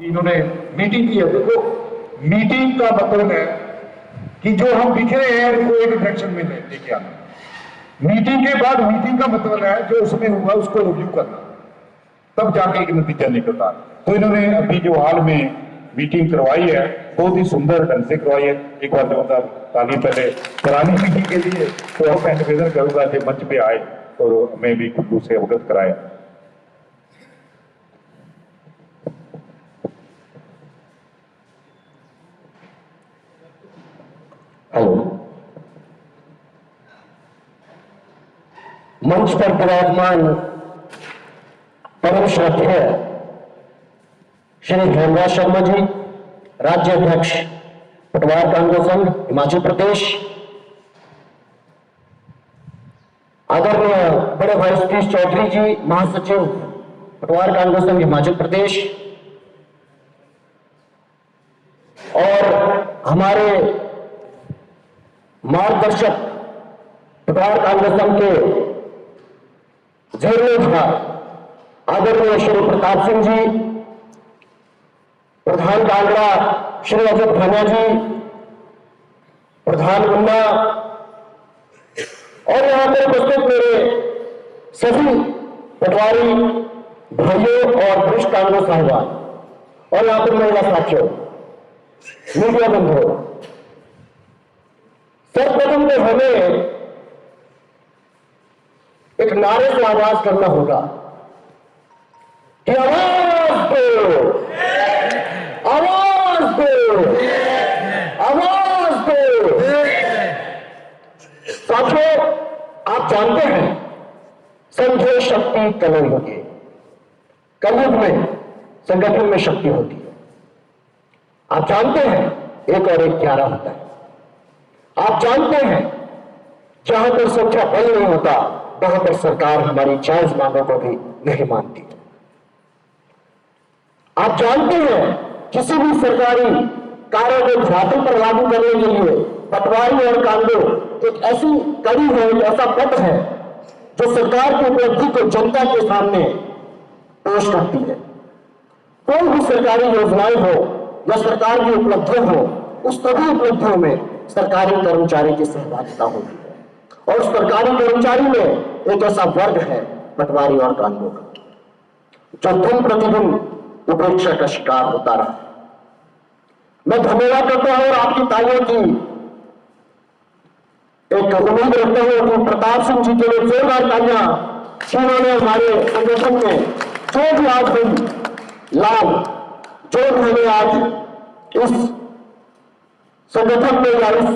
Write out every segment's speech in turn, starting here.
इन्होंने मीटिंग की है। देखो, मीटिंग का मतलब है कि जो हम बिखरे हैं उनको एक डायरेक्शन में लेके आना। मीटिंग के बाद मीटिंग का मतलब है जो उसमें हुआ उसको रिव्यू करना, तब जाके एक नतीजा निकलता है। तो इन्होंने अभी जो हाल में मीटिंग करवाई है बहुत ही सुंदर ढंग से करवाई है। एक बार जोरदार ताली पहले करानी मीटिंग के लिए। तो अब मैं निवेदन करूंगा कि मंच पे आए और हमें भी कुल्लू से अवगत कराया। हेलो, मंच पर विराजमान परम श्रद्धेय श्री हेमराज शर्मा जी, राज्य अध्यक्ष पटवार कांग्रेस संघ हिमाचल प्रदेश, आदरणीय बड़े भाई सतीश चौधरी जी, महासचिव पटवार कांग्रेस संघ हिमाचल प्रदेश, और हमारे मार्गदर्शक पटवार कांग्रेस संघ के जीर्णोद्धार आदरणीय श्री प्रताप सिंह जी, प्रधान कांगड़ा श्री अजय भानिया जी, प्रधान गुन्ना, और यहां पर उपस्थित मेरे सभी पटवारी भाइयों और वरिष्ठ कांग्रेस साहिबान, और यहां पर महिला साथियों, मीडिया बंधुओं, सर्वप्रथम तो हमें एक नारे से आवाज करना होगा कि आवाज दो, आवाज दो, आवाज दो। साथियों, आप जानते हैं संघे शक्ति कलयुग होगी। कलयुग में संगठन में शक्ति होती है। आप जानते हैं 1 और 1 11 होता है। आप जानते हैं जहां पर संख्या बल नहीं होता वहां पर सरकार हमारी जायज मांगों को भी नहीं मानती। आप जानते हैं किसी भी सरकारी कार्य को छात्रों पर लागू करने के लिए पटवारी और कांगो एक ऐसी कड़ी है, एक ऐसा पथ है जो सरकार की उपलब्धि को जनता के सामने पेश करती है। कोई भी सरकारी योजनाएं हो या सरकार की उपलब्धियां हो, उस सभी उपलब्धियों में सरकारी कर्मचारी की सहभागिता होती है। और सरकारी कर्मचारी में एक ऐसा वर्ग है पटवारी और कांगो का, जो दिन प्रतिदिन उपेक्षा का शिकार होता रहा। मैं धन्यवाद करता हूं और आपकी तालियों की एक उम्मीद रखता हूं कि प्रताप सिंह जी के लिए जोरदार तालियां, जिन्होंने हमारे संगठन में जो भी आज हुई लाभ, जो भी हमें आज इस संगठन में या इस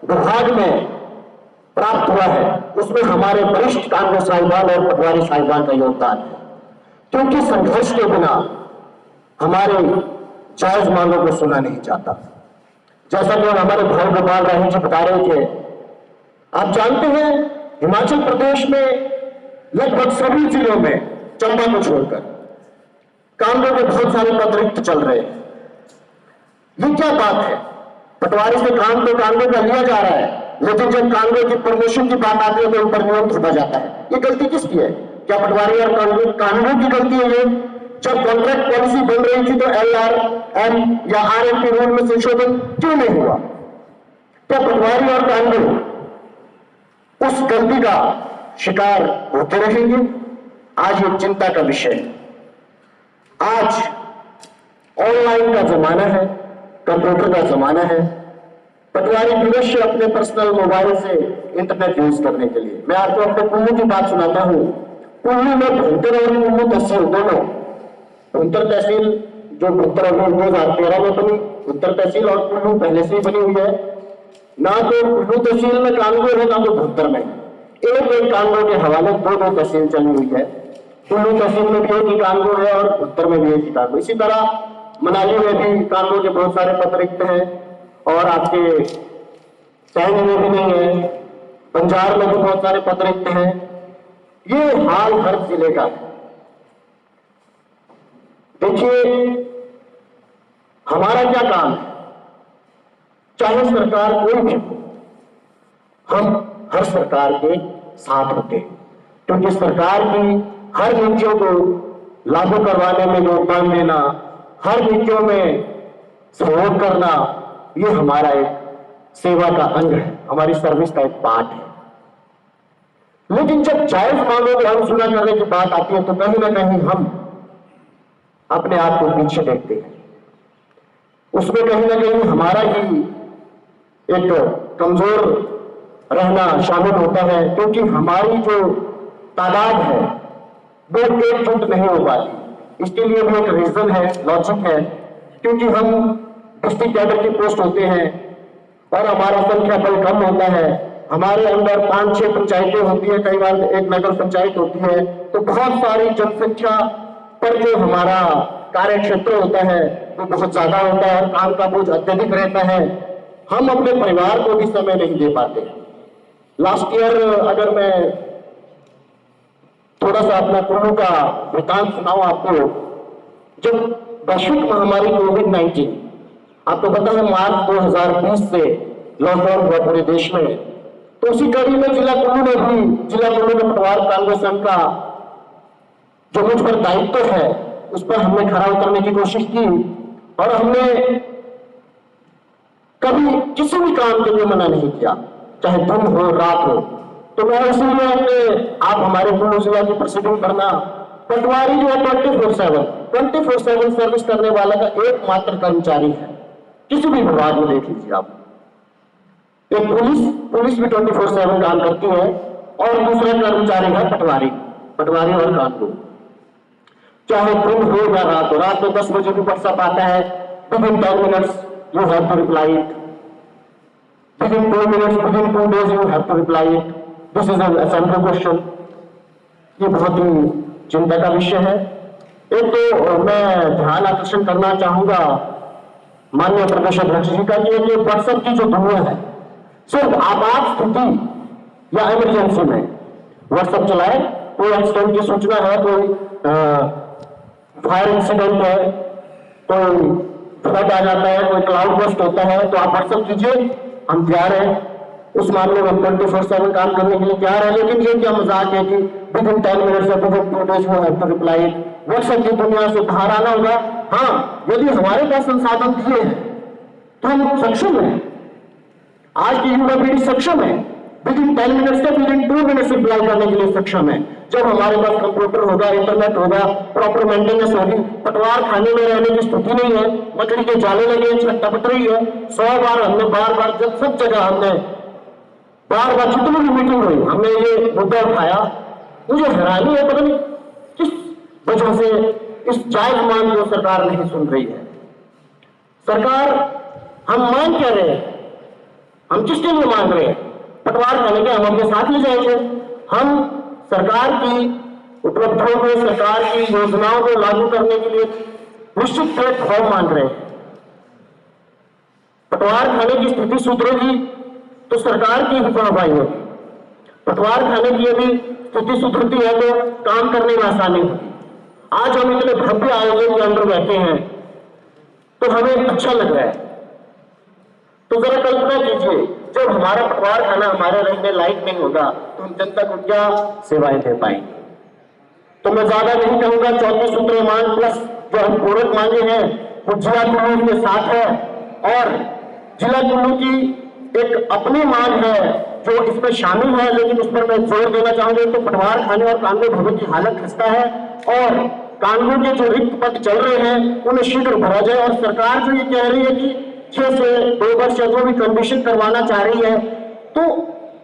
विभाग में प्राप्त हुआ है, उसमें हमारे वरिष्ठ कांग्रेस साहिबान और पटवारी साहिबान का योगदान है। क्योंकि संघर्ष के बिना हमारे जायज मांगों को सुना नहीं जाता। जैसा कि हमारे भाई गोपाल राही जी बता रहे थे, आप जानते हैं हिमाचल प्रदेश में लगभग सभी जिलों में, चंबा को छोड़कर, कांगो के बहुत सारे पद रिक्त चल रहे हैं। ये क्या बात है? पटवारी से काम तो कांगो का लिया जा रहा है, लेकिन जब कांगो की प्रमोशन की बात आती है तो उन पर नियम थोपा जाता है। ये गलती किसकी है? क्या पटवारी और कांगो की गलती है? ये जब कॉन्ट्रैक्ट पॉलिसी बन रही थी तो LRM या RMP रूल में संशोधन क्यों नहीं हुआ? क्या पटवारी और कांगो उस गलती का शिकार होते रहेंगे? आज ये चिंता का विषय है। आज ऑनलाइन का जमाना है, कंप्यूटर का जमाना है। पटवारी विवश अपने पर्सनल मोबाइल से इंटरनेट यूज करने के लिए, मैं आपको अपने कुल्लू की बात सुनाता हूं। कुल्लू में भुंतर और कुल्लू तहसील दोनों, भुंतर तहसील जो भुंतर 2013 में बनी, भुंतर तहसील और कुल्लू पहले से ही बनी हुई है। ना तो कुल्लू तहसील में कांगो है, ना तो भुंतर में। एक कांगो के हवाले दो तहसील चली हुई है। कुल्लू तहसील में भी एक ही कांगो है और भुंतर में भी एक ही कांगो। इसी तरह मनाली में भी कांगो के बहुत सारे पद रिक्त हैं और आपके सैन्य में भी नहीं है, पंजाब में भी बहुत सारे पद रिक्त हैं। ये हाल हर जिले का है। देखिए, हमारा क्या काम है, चाहे सरकार कोई भी हो, हम हर सरकार के साथ होते हैं, क्योंकि सरकार की हर नीतियों को लागू करवाने में योगदान देना हर नीतियों में सहयोग करना, ये हमारा एक सेवा का अंग है, हमारी सर्विस का एक पार्ट है। लेकिन जब जायज मांगों को अनसुना करने की बात आती है तो कहीं ना कहीं हम अपने आप को पीछे देखते हैं। उसमें कहीं ना कहीं हमारा ही एक कमजोर रहना शामिल होता है, क्योंकि हमारी जो तादाद है वो एकजुट नहीं हो पाती। इसके लिए भी एक रीजन है, लॉजिक है, क्योंकि हम डिस्ट्रिक्ट कैडर की पोस्ट होते हैं और हमारा संख्या बल कम होता है। हमारे अंदर 5-6 पंचायतें होती है, कई बार एक नगर पंचायत होती है, तो बहुत सारी जनसंख्या पर जो हमारा कार्य क्षेत्र होता है वो बहुत ज्यादा होता है और काम का बोझ अत्यधिक रहता है। हम अपने परिवार को भी समय नहीं दे पाते। लास्ट ईयर अगर मैं थोड़ा सा अपना कुल्लू का वृतांत सुनाऊं आपको, जब वैश्विक महामारी कोविड-19, आपको पता है मार्च 2020 से लॉकडाउन हुआ पूरे देश में, तो उसी कड़ी में जिला कुल्लू में पटवार कांग्रेस संघ का जो मुझ पर दायित्व है उस पर हमने खरा उतरने की कोशिश की और हमने कभी किसी भी काम के लिए मना नहीं किया, चाहे दिन हो रात हो। तो मैं इसीलिए अपने आप हमारे कुल्लू जिला की प्रेसिडेंट बनना, पटवारी जो है 24/7 सर्विस करने वाला का एकमात्र कर्मचारी है। किसी भी विभाग में देख लीजिए आप, एक पुलिस भी 24/7 काम करती है और दूसरा कर्मचारी है पटवारी और कानून। चाहे दिन हो या रात हो, रात में 10 बजे भी व्हाट्सएप आता है, within 10 minutes you have to reply it, within 2 minutes, within 2 days you have to reply it, this is an assembly question। ये बहुत ही चिंता का विषय है। एक तो मैं ध्यान आकर्षण करना चाहूंगा माननीय प्रदेश अध्यक्ष जी का कि व्हाट्सएप की जो दुनिया है, सिर्फ आपात स्थिति या इमरजेंसी में व्हाट्सएप चलाए, कोई एक्सीडेंट की सूचना है, कोई फायर इंसिडेंट है, कोई फ्लड आ जाता है, कोई क्लाउड बस्ट होता है, तो आप व्हाट्सएप कीजिए, हम तैयार हैं। उस मामले में 24/7 काम करने के लिए तैयार है। लेकिन ये क्या मजाक है कि विदिन 10 मिनट्स या within 2 days you have to reply. WhatsApp की दुनिया से बाहर आना होगा। हाँ, यदि हमारे पास संसाधन दिए हैं तो हम सक्षम हैं। आज की युवा पीढ़ी सक्षम है, विदिन 10 मिनट्स से विदिन 2 मिनट्स रिप्लाई करने के लिए सक्षम है। जब हमारे पास कंप्यूटर होगा, इंटरनेट होगा, प्रॉपर मेंटेनेंस होगी, पटवार खाने में रहने की स्थिति नहीं है, मकड़ी के जाले लगे, छट्टा पट रही है। 100 बार हमने बार जब सब जगह हमने बार जितनी भी मीटिंग हुई हमने ये मुद्दा उठाया। मुझे हैरानी है, पता नहीं किस वजह से इस जायज मांग को सरकार नहीं सुन रही है। सरकार, हम मांग क्या रहे हैं, हम किसके लिए मांग रहे हैं? पटवार खाने के हम अपने साथ ले जाएंगे। हम सरकार की उपलब्धियों को, सरकार की योजनाओं को लागू करने के लिए निश्चित प्लेटफॉर्म मांग रहे हैं। पटवार खाने की स्थिति सुधरेगी तो सरकार की हिफाजत होगी। पटवार खाने की यदि स्थिति सुधरती है तो काम करने में आसानी होगी। आज हम इतने भव्य आयोजन के अंदर बैठे हैं तो हमें अच्छा लग रहा है। तो जरा कल्पना कीजिए, जब हमारा पटवार खाना हमारे रहने लायक नहीं होगा तो हम जनता को क्या सेवाएं दे पाएंगे? तो मैं ज्यादा नहीं कहूंगा, 34 सूत्रीय मांग प्लस जो हम पूरक मांगे हैं वो जिला कुल्लू के साथ है और जिला कुल्लू की एक अपनी मांग है जो इसमें शामिल है। लेकिन उस पर मैं जोर देना चाहूंगा तो पटवार खाने और कानून भवन की हालत खस्ता है और कानून के जो रिक्त पद चल रहे हैं उन्हें शीघ्र भरा जाए। और सरकार जो ये कह रही है कि 6 से 2 वर्ष या जो भी कंडीशन करवाना चाह रही है, तो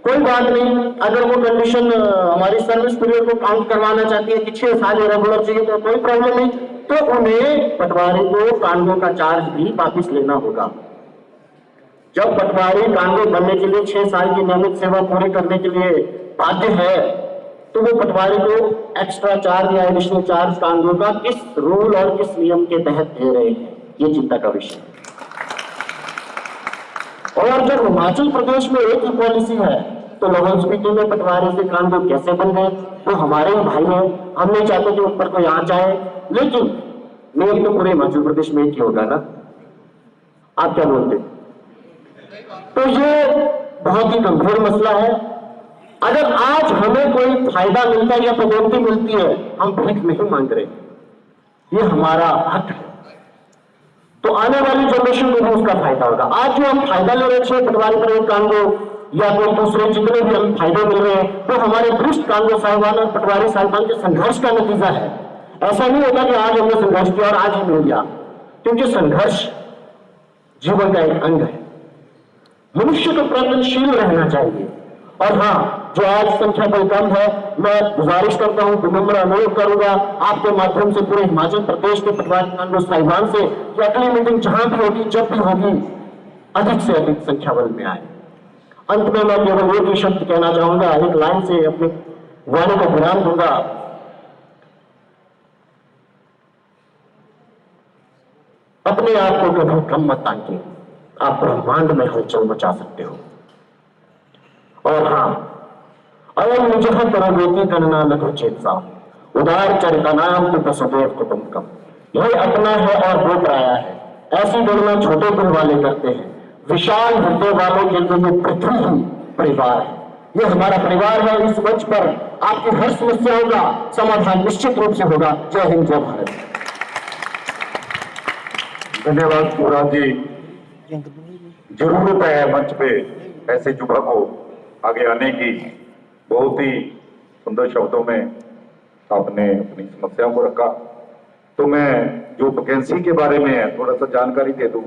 कोई बात नहीं। अगर वो कंडीशन हमारी सर्विस पीरियड को काउंट करवाना चाहती है कि 6 साल रेगुलर चाहिए तो कोई प्रॉब्लम नहीं, तो उन्हें पटवारी को कानून का चार्ज भी वापिस लेना होगा। जब पटवारी कानून बनने के लिए 6 साल की नियमित सेवा पूरी करने के लिए बाध्य है तो वो पटवारी को एक्स्ट्रा चार्ज या एडिशनल चार्ज कानून का किस रूल और किस नियम के तहत दे रहे हैं, ये चिंता का विषय है। और जब हिमाचल प्रदेश में एक ही पॉलिसी है तो लाहौल स्पीति में पटवारी से कानून कैसे बन गए? वो हमारे ही भाई हैं, हम नहीं चाहते कि उन पर कोई आंच आए, लेकिन नियम तो पूरे हिमाचल प्रदेश में एक ही होगा ना। आप क्या बोलते हैं? तो ये बहुत ही गंभीर मसला है। अगर आज हमें कोई फायदा मिलता है या पदोन्नति मिलती है, हम भीख नहीं मांग रहे, ये हमारा हक है। तो आने वाली जनरेशन को भी उसका फायदा होगा। आज जो हम फायदा ले रहे हैं पटवारी प्रयोग कांगो या कोई दूसरे जितने भी हम फायदे मिल रहे हैं, तो हमारे वरिष्ठ कांगो साहिबान और पटवारी साहिबान के संघर्ष का नतीजा है। ऐसा नहीं होता कि आज हमने संघर्ष किया और आज ही मिल गया, क्योंकि संघर्ष जीवन का एक अंग है। मनुष्य को प्रयत्नशील रहना चाहिए। और हाँ, जो आज संख्या बल कम है, मैं गुजारिश करता हूं, विनम्र अनुरोध करूंगा आपके माध्यम से पूरे हिमाचल प्रदेश के पटवारी कांगो साहिबान से कि अगली मीटिंग जहां भी होगी, जब भी होगी, अधिक से अधिक संख्या बल में आए। अंत में मैं केवल एक ही शब्द कहना चाहूंगा, एक लाइन से अपने वाणी को विराम दूंगा। अपने आप को कभी कम मत आंके, आप ब्रह्मांड में हलचल मचा सकते हो। और हाँ, अयम निजह करोति गणना लघु चेतसा उदार चरितनाम तो वसुदेव कुटुंबकम। यह अपना है और वो पराया है, ऐसी गणना छोटे दिल वाले करते हैं। विशाल हृदय वालों के लिए ये पृथ्वी ही परिवार है। ये हमारा परिवार है। इस मंच पर आपकी हर समस्याओं का समाधान निश्चित रूप से होगा। जय हिंद, जय भारत। धन्यवाद युवराज जी। जरूरत है मंच पे ऐसे युवा को आगे आने की। बहुत ही सुंदर शब्दों में आपने अपनी समस्याओं को रखा। तो मैं जो वैकेंसी के बारे में है थोड़ा सा जानकारी दे दूं।